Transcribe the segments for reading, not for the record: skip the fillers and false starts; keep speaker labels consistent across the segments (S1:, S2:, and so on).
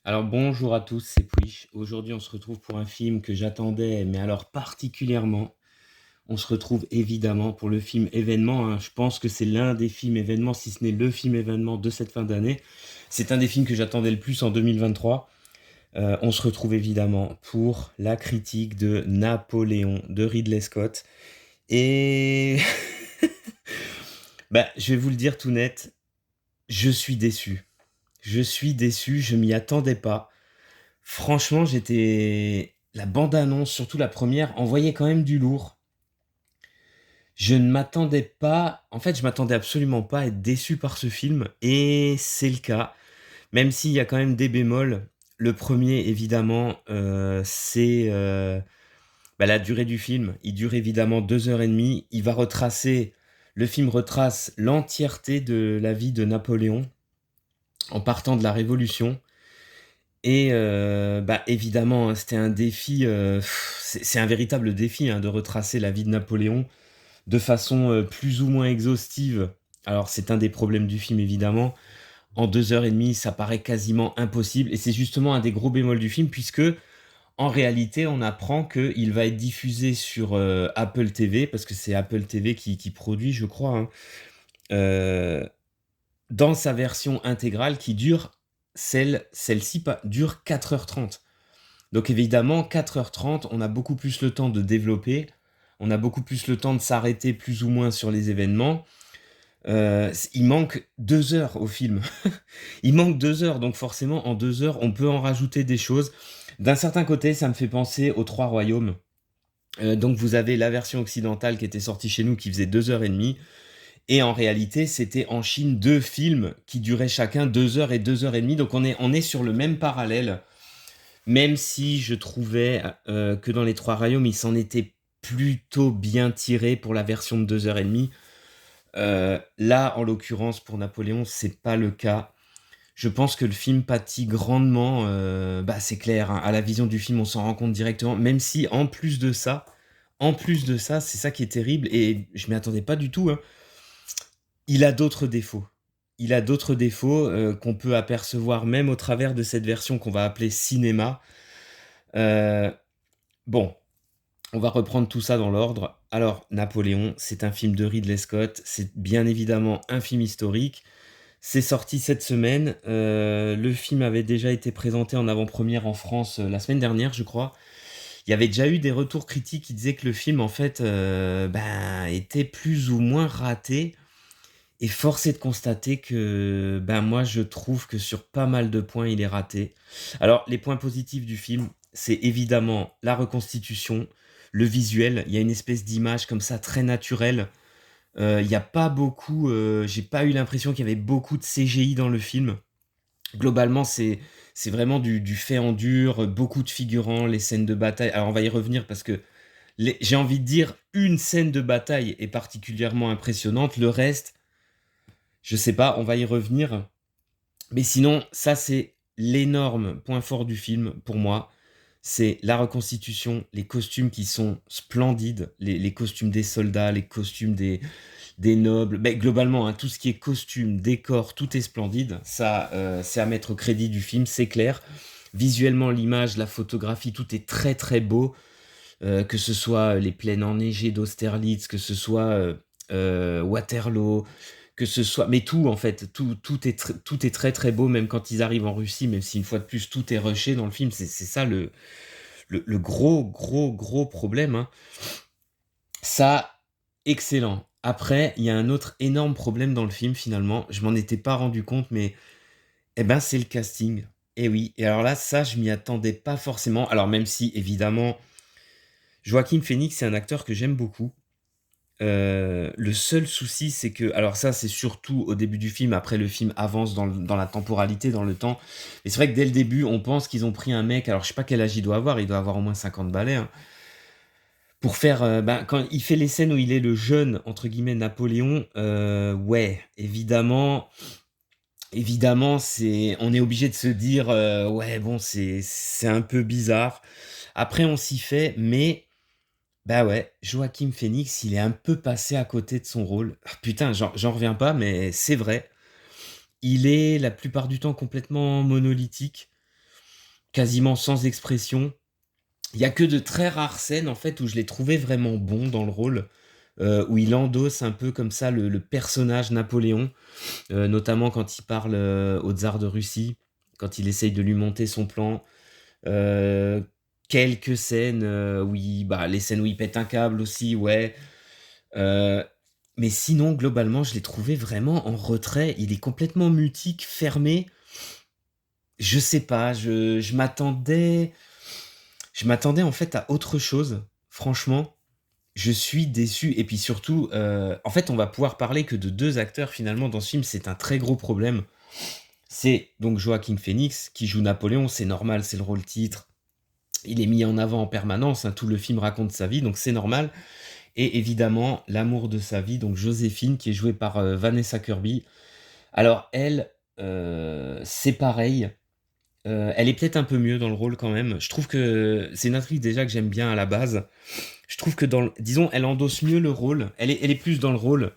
S1: Alors bonjour à tous, c'est Puish. Aujourd'hui, on se retrouve pour un film que j'attendais, mais alors particulièrement. On se retrouve évidemment pour le film événement, hein. Je pense que c'est l'un des films événements, si ce n'est le film événement de cette fin d'année. C'est un des films que j'attendais le plus en 2023. On se retrouve évidemment pour la critique de Napoléon de Ridley Scott. Et je vais vous le dire tout net, je suis déçu. Je suis déçu, je m'y attendais pas. Franchement, j'étais la bande-annonce, surtout la première, envoyait quand même du lourd. Je ne m'attendais pas en fait, je m'attendais absolument pas à être déçu par ce film et c'est le cas. Même s'il y a quand même des bémols. Le premier, évidemment, c'est, la durée du film. Il dure évidemment 2 heures et demie. Le film retrace l'entièreté de la vie de Napoléon en partant de la Révolution. Et évidemment, hein, c'était un défi, c'est un véritable défi, hein, de retracer la vie de Napoléon de façon, plus ou moins exhaustive. Alors c'est un des problèmes du film évidemment. En 2 heures et demie, ça paraît quasiment impossible et c'est justement un des gros bémols du film puisque, en réalité, on apprend qu'il va être diffusé sur, Apple TV parce que c'est Apple TV qui produit, je crois, hein, heu, dans sa version intégrale qui dure celle-ci pa dure 4h30. Donc évidemment, 4h30, on a beaucoup plus le temps de développer, on a beaucoup plus le temps de s'arrêter plus ou moins sur les événements. Il manque 2 heures au film. Il manque 2 heures, donc forcément en 2 heures, on peut en rajouter des choses. D'un certain côté, ça me fait penser aux Trois Royaumes. Donc vous avez la version occidentale qui était sortie chez nous qui faisait 2 heures et demie et en réalité, c'était en Chine 2 films qui duraient chacun 2 heures et 2 heures et demie. Donc on est sur le même parallèle. Même si je trouvais, que dans Les Trois Royaumes, il s'en était plutôt bien tiré pour la version de 2 heures et demie. Là, en l'occurrence, pour Napoléon, c'est pas le cas. Je pense que le film pâtit grandement, c'est clair, hein, à la vision du film, on s'en rend compte directement, même si en plus de ça, c'est ça qui est terrible et je m'y attendais pas du tout, hein, il a d'autres défauts. Il a d'autres défauts, qu'on peut apercevoir même au travers de cette version qu'on va appeler cinéma. Heu, bon, on va reprendre tout ça dans l'ordre. Alors, Napoléon, c'est un film de Ridley Scott, c'est bien évidemment un film historique. C'est sorti cette semaine, le film avait déjà été présenté en avant-première en France, la semaine dernière, je crois. Il y avait déjà eu des retours critiques qui disaient que le film, en fait, était plus ou moins raté et force est de constater que, moi, je trouve que sur pas mal de points, il est raté. Alors, les points positifs du film, c'est évidemment la reconstitution, le visuel. Il y a une espèce d'image comme ça très naturelle. Il y a pas beaucoup, j'ai pas eu l'impression qu'il y avait beaucoup de CGI dans le film. Globalement, c'est vraiment du fait en dur, beaucoup de figurants, les scènes de bataille. Alors, on va y revenir parce que j'ai envie de dire, une scène de bataille est particulièrement impressionnante. Le reste, je sais pas, on va y revenir. Mais sinon, ça, c'est l'énorme point fort du film pour moi. C'est la reconstitution, les costumes qui sont splendides, les costumes des soldats, les costumes des nobles. Globalement, hein, tout ce qui est costume, décor, tout est splendide. Ça, c'est à mettre au crédit du film, c'est clair. Visuellement, l'image, la photographie, tout est très très beau. Que ce soit les plaines enneigées d'Austerlitz, que ce soit Waterloo, que ce soit mais tout en fait, tout est très, très beau même quand ils arrivent en Russie, même si une fois de plus tout est rushé dans le film. C'est ça le gros, gros, gros problème, hein. Ça, excellent. Après, il y a un autre énorme problème dans le film finalement, je m'en étais pas rendu compte, mais c'est le casting. Et oui, et alors là, ça, je m'y attendais pas forcément. Alors même si évidemment, Joaquin Phoenix, c'est un acteur que j'aime beaucoup. Le seul souci, c'est que alors ça, c'est surtout au début du film, après le film avance dans la temporalité, dans le temps. Et c'est vrai que dès le début, on pense qu'ils ont pris un mec, alors je sais pas quel âge il doit avoir au moins 50 balais, hein, pour faire, quand il fait les scènes où il est le «jeune» entre guillemets Napoléon, ouais, évidemment, c'est on est obligé de se dire, «Ouais, bon, c'est un peu bizarre». Après on s'y fait, mais ouais, Joaquin Phoenix, il est un peu passé à côté de son rôle. Ah putain, j'en reviens pas, mais c'est vrai. Il est la plupart du temps complètement monolithique. quasiment sans expression. Il y a que de très rares scènes, en fait, où je l'ai trouvé vraiment bon dans le rôle, où il endosse un peu comme ça le personnage Napoléon, notamment quand il parle, au tsar de Russie, quand il essaye de lui monter son plan. Heu, Quelques scènes, où il bah, les scènes où il pète un câble aussi, ouais, heu, mais sinon, globalement, je l'ai trouvé vraiment en retrait. Il est complètement mutique, fermé. Je sais pas, je m'attendais en fait à autre chose. Franchement, je suis déçu et puis surtout, en fait, on va pouvoir parler que de 2 acteurs finalement dans ce film, c'est un très gros problème. C'est donc Joaquin Phoenix qui joue Napoléon, c'est normal, c'est le rôle titre. Il est mis en avant en permanence, hein, tout le film raconte sa vie, donc c'est normal. Et évidemment, l'amour de sa vie, donc Joséphine, qui est jouée par, Vanessa Kirby. Alors elle, c'est pareil, elle est peut-être un peu mieux dans le rôle quand même. Je trouve que c'est une actrice déjà que j'aime bien à la base. Je trouve que dans le disons, elle endosse mieux le rôle, elle est plus dans le rôle.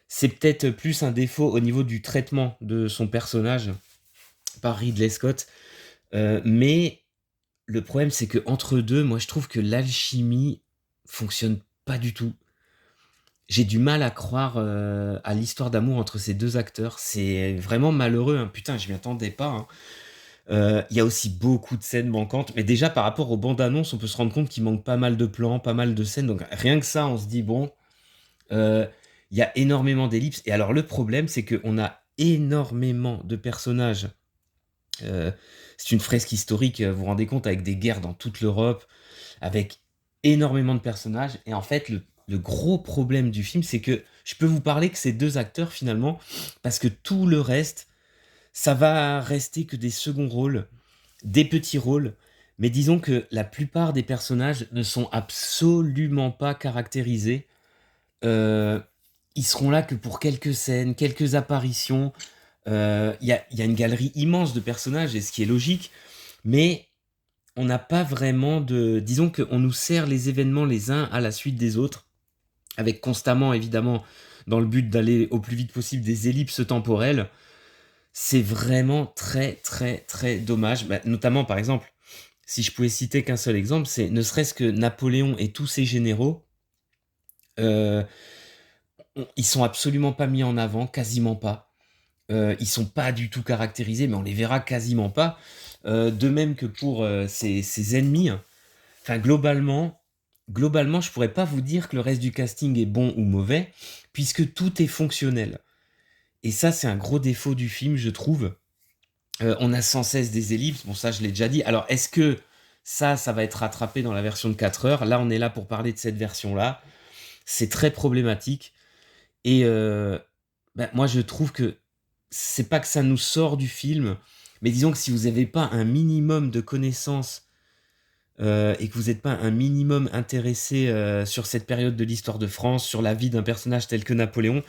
S1: C'est peut-être plus un défaut au niveau du traitement de son personnage par Ridley Scott, mais le problème, c'est qu'entre 2, moi, je trouve que l'alchimie fonctionne pas du tout. J'ai du mal à croire, à l'histoire d'amour entre ces 2 acteurs. C'est vraiment malheureux, hein. Putain, je m'y attendais pas, hein. Il y a aussi beaucoup de scènes manquantes, mais déjà par rapport aux bandes annonces, on peut se rendre compte qu'il manque pas mal de plans, pas mal de scènes, donc rien que ça, on se dit: «Bon, heu, il y a énormément d'ellipses» et alors le problème, c'est qu'on a énormément de personnages. Heu, c'est une fresque historique, vous vous rendez compte, avec des guerres dans toute l'Europe, avec énormément de personnages et en fait, le gros problème du film, c'est que je peux vous parler que ces 2 acteurs finalement, parce que tout le reste, ça va rester que des seconds rôles, des petits rôles, mais disons que la plupart des personnages ne sont absolument pas caractérisés. Heu, Ils seront là que pour quelques scènes, quelques apparitions. Il y a une galerie immense de personnages et ce qui est logique, mais on n'a pas vraiment de disons qu'on nous sert les événements les uns à la suite des autres, avec constamment évidemment, dans le but d'aller au plus vite possible, des ellipses temporelles. C'est vraiment très, très, très dommage. Bah, notamment par exemple, si je pouvais citer qu'un seul exemple, c'est ne serait-ce que Napoléon et tous ses généraux, heu, ils sont absolument pas mis en avant, quasiment pas. Ils sont pas du tout caractérisés, mais on les verra quasiment pas. De même que pour, ses ennemis, hein. Enfin, globalement, je pourrais pas vous dire que le reste du casting est bon ou mauvais, puisque tout est fonctionnel. Et ça, c'est un gros défaut du film, je trouve. On a sans cesse des ellipses, bon ça je l'ai déjà dit. Alors est-ce que ça va être rattrapé dans la version de 4 heures? Là, on est là pour parler de cette version-là. C'est très problématique et bah, moi je trouve que c'est pas que ça nous sort du film, mais disons que si vous avez pas un minimum de connaissances, et que vous êtes pas un minimum intéressé, sur cette période de l'histoire de France, sur la vie d'un personnage tel que Napoléon,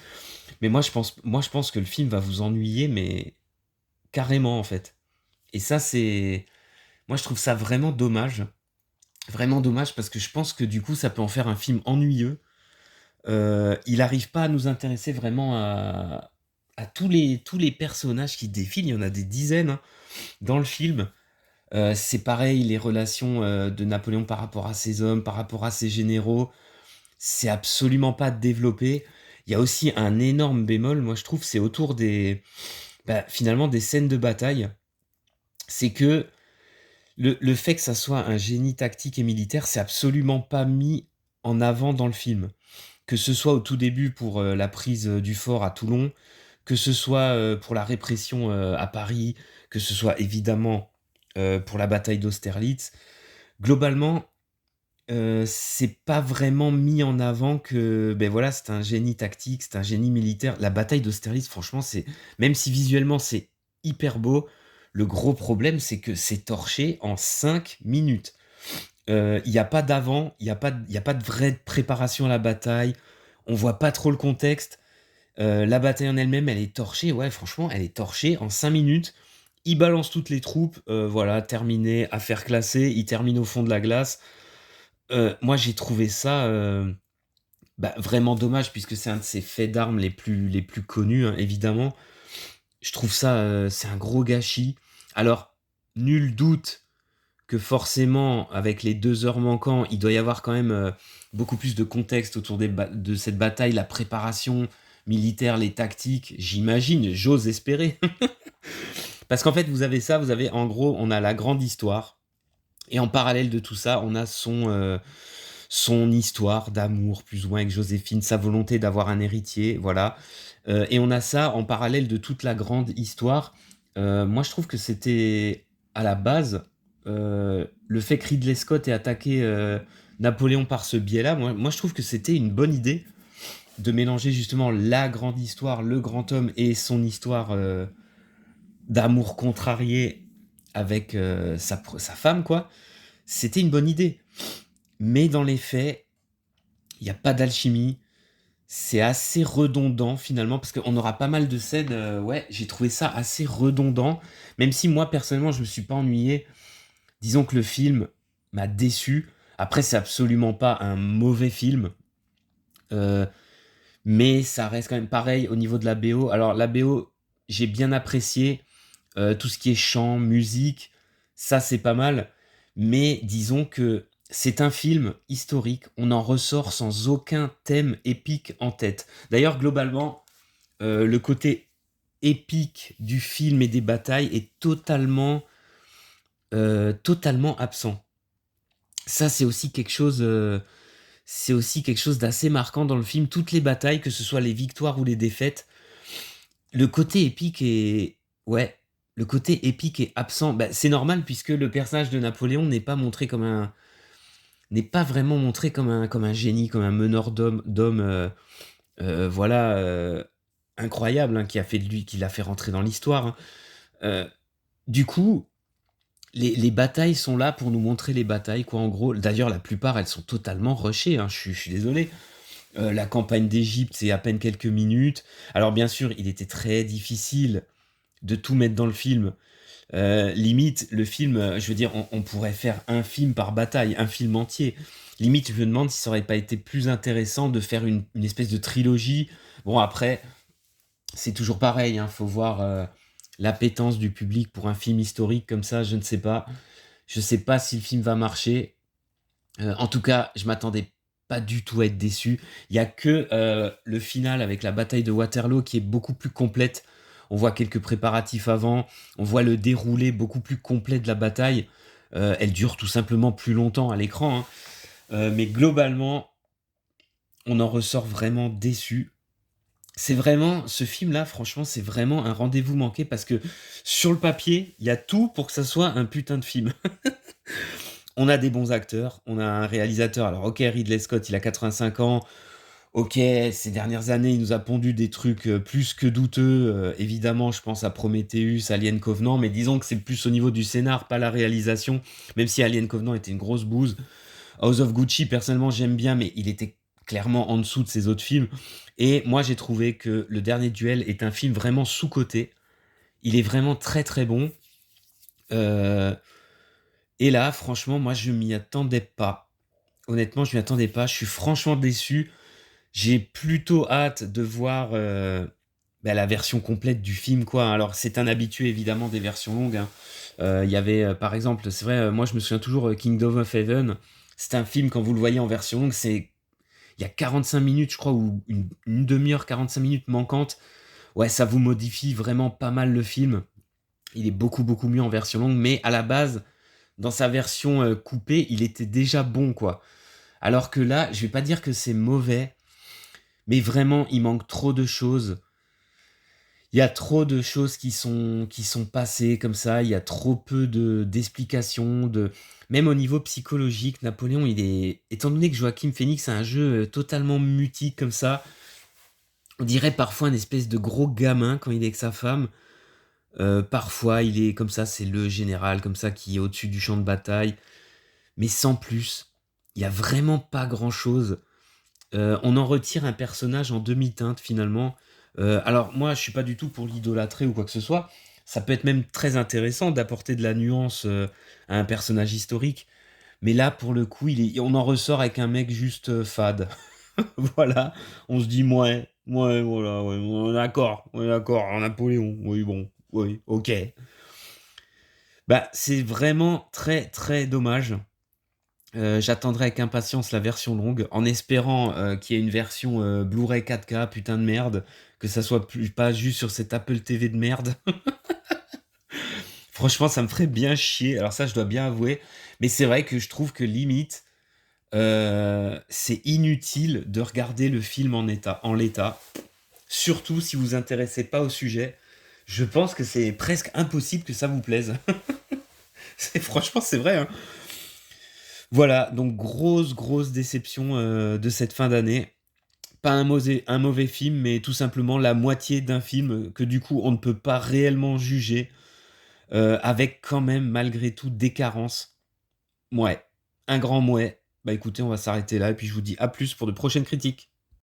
S1: mais moi je pense que le film va vous ennuyer, mais carrément, en fait. Et ça, c'est moi je trouve ça vraiment dommage parce que je pense que du coup ça peut en faire un film ennuyeux. Il arrive pas à nous intéresser vraiment à tous les personnages qui défilent, il y en a des dizaines, hein, dans le film. C'est pareil, les relations, de Napoléon par rapport à ses hommes, par rapport à ses généraux, c'est absolument pas développé. Il y a aussi un énorme bémol, moi je trouve, c'est autour finalement des scènes de bataille. C'est que le fait que ça soit un génie tactique et militaire, c'est absolument pas mis en avant dans le film. Que ce soit au tout début pour, la prise, du fort à Toulon, que ce soit, pour la répression, à Paris, que ce soit évidemment, pour la bataille d'Austerlitz. Globalement, c'est pas vraiment mis en avant que, voilà, c'est un génie tactique, c'est un génie militaire. La bataille d'Austerlitz, franchement, c'est même si visuellement c'est hyper beau, le gros problème, c'est que c'est torché en 5 minutes. Il y a pas d'avant, il y a pas de vraie préparation à la bataille, on voit pas trop le contexte. La bataille en elle-même, elle est torchée, ouais, franchement, elle est torchée en 5 minutes. Ils balancent toutes les troupes, voilà, terminé, affaire classée, ils terminent au fond de la glace. Moi, j'ai trouvé ça, vraiment dommage puisque c'est un de ces faits d'armes les plus connus, hein, évidemment. Je trouve ça, c'est un gros gâchis. Alors, nul doute que forcément, avec les 2 heures manquant, il doit y avoir quand même, beaucoup plus de contexte autour de cette bataille, la préparation militaire, les tactiques, j'imagine, j'ose espérer. Parce qu'en fait, vous avez ça, vous avez en gros, on a la grande histoire et en parallèle de tout ça, on a son histoire d'amour plus ou moins avec Joséphine, sa volonté d'avoir un héritier, voilà. Et on a ça en parallèle de toute la grande histoire. Moi, je trouve que c'était à la base, le fait que Ridley Scott ait attaqué Napoléon par ce biais-là, moi je trouve que c'était une bonne idée de mélanger justement la grande histoire, le grand homme et son histoire d'amour contrarié avec sa femme, quoi. C'était une bonne idée. Mais dans les faits, il n'y a pas d'alchimie. C'est assez redondant finalement, parce qu'on aura pas mal de scènes. Ouais, j'ai trouvé ça assez redondant. Même si moi, personnellement, je me suis pas ennuyé. Disons que le film m'a déçu. Après, c'est absolument pas un mauvais film. euh, mais ça reste quand même pareil au niveau de la BO. Alors, la BO, j'ai bien apprécié. Tout ce qui est chant, musique, ça c'est pas mal. Mais disons que c'est un film historique, on en ressort sans aucun thème épique en tête. D'ailleurs, globalement, le côté épique du film et des batailles est totalement absent. Ça, c'est aussi quelque chose d'assez marquant dans le film. Toutes les batailles, que ce soit les victoires ou les défaites, le côté épique est, ouais, le côté épique est absent. Bah, c'est normal puisque le personnage de Napoléon n'est pas vraiment montré comme un génie, comme un meneur d'hommes, voilà, incroyable, hein, qui a fait de lui, qui l'a fait rentrer dans l'histoire, hein. Euh, du coup, les batailles sont là pour nous montrer les batailles, quoi, en gros. D'ailleurs, la plupart, elles sont totalement rushées, hein, je suis désolé. La campagne d'Égypte, c'est à peine quelques minutes. Alors, bien sûr, il était très difficile de tout mettre dans le film. Limite, le film, je veux dire, on pourrait faire un film par bataille, un film entier. Limite, je me demande si ça aurait pas été plus intéressant de faire une espèce de trilogie. Bon, après, c'est toujours pareil, hein, faut voir l'appétence du public pour un film historique comme ça, je ne sais pas. Je sais pas si le film va marcher. En tout cas, je m'attendais pas du tout à être déçu. Il y a que le final avec la bataille de Waterloo qui est beaucoup plus complète. On voit quelques préparatifs avant, on voit le déroulé beaucoup plus complet de la bataille. Elle dure tout simplement plus longtemps à l'écran, hein. Mais globalement, on en ressort vraiment déçu. C'est vraiment, ce film-là, franchement, c'est vraiment un rendez-vous manqué parce que sur le papier, il y a tout pour que ça soit un putain de film. On a des bons acteurs, on a un réalisateur. Alors, ok, Ridley Scott, il a 85 ans. Ok, ces dernières années, il nous a pondu des trucs plus que douteux. Évidemment, je pense à Prometheus, Alien Covenant, mais disons que c'est plus au niveau du scénar, pas la réalisation. Même si Alien Covenant était une grosse bouse. House of Gucci, personnellement, j'aime bien, mais il était clairement en dessous de ses autres films. Et moi, j'ai trouvé que Le Dernier Duel est un film vraiment sous-coté. Il est vraiment très très bon. Euh, et là, franchement, moi, je m'y attendais pas. Honnêtement, je m'y attendais pas. Je suis franchement déçu. J'ai plutôt hâte de voir bah, la version complète du film, quoi. Alors, c'est un habitué, évidemment, des versions longues, hein. Il y avait, par exemple, c'est vrai, moi, je me souviens toujours Kingdom of Heaven. C'est un film, quand vous le voyez en version longue, c'est il y a 45 minutes, je crois, ou une demi-heure, 45 minutes manquantes. Ouais, ça vous modifie vraiment pas mal le film. Il est beaucoup, beaucoup mieux en version longue, mais à la base, dans sa version coupée, il était déjà bon, quoi. Alors que là, je vais pas dire que c'est mauvais, mais vraiment, il manque trop de choses. Il y a trop de choses qui sont passées comme ça, il y a trop peu d'explications, même au niveau psychologique, Napoléon, il est... Étant donné que Joaquin Phoenix a un jeu totalement mutique comme ça, on dirait parfois une espèce de gros gamin quand il est avec sa femme. Parfois, il est comme ça, c'est le général comme ça qui est au-dessus du champ de bataille, mais sans plus. Il y a vraiment pas grand-chose. On en retire un personnage en demi-teinte finalement. Alors moi, je suis pas du tout pour l'idolâtrer ou quoi que ce soit. Ça peut être même très intéressant d'apporter de la nuance à un personnage historique. Mais là, pour le coup, on en ressort avec un mec juste fade. Voilà, on se dit, ouais, voilà, ouais, on est d'accord, Napoléon, oui, bon, oui, ok. Bah, c'est vraiment très, très dommage. J'attendrai avec impatience la version longue en espérant, qu'il y ait une version, Blu-ray 4K, putain de merde, que ça soit plus pas juste sur cette Apple TV de merde. Franchement, ça me ferait bien chier. Alors ça, je dois bien avouer, mais c'est vrai que je trouve que limite, c'est inutile de regarder le film en l'état, surtout si vous vous intéressez pas au sujet. Je pense que c'est presque impossible que ça vous plaise. C'est franchement, c'est vrai, hein. Voilà, donc grosse, grosse déception, de cette fin d'année. Pas un mauvais film, mais tout simplement la moitié d'un film, que du coup on ne peut pas réellement juger, avec quand même malgré tout des carences. Mouais, un grand mouais. Bah écoutez, on va s'arrêter là et puis je vous dis à plus pour de prochaines critiques.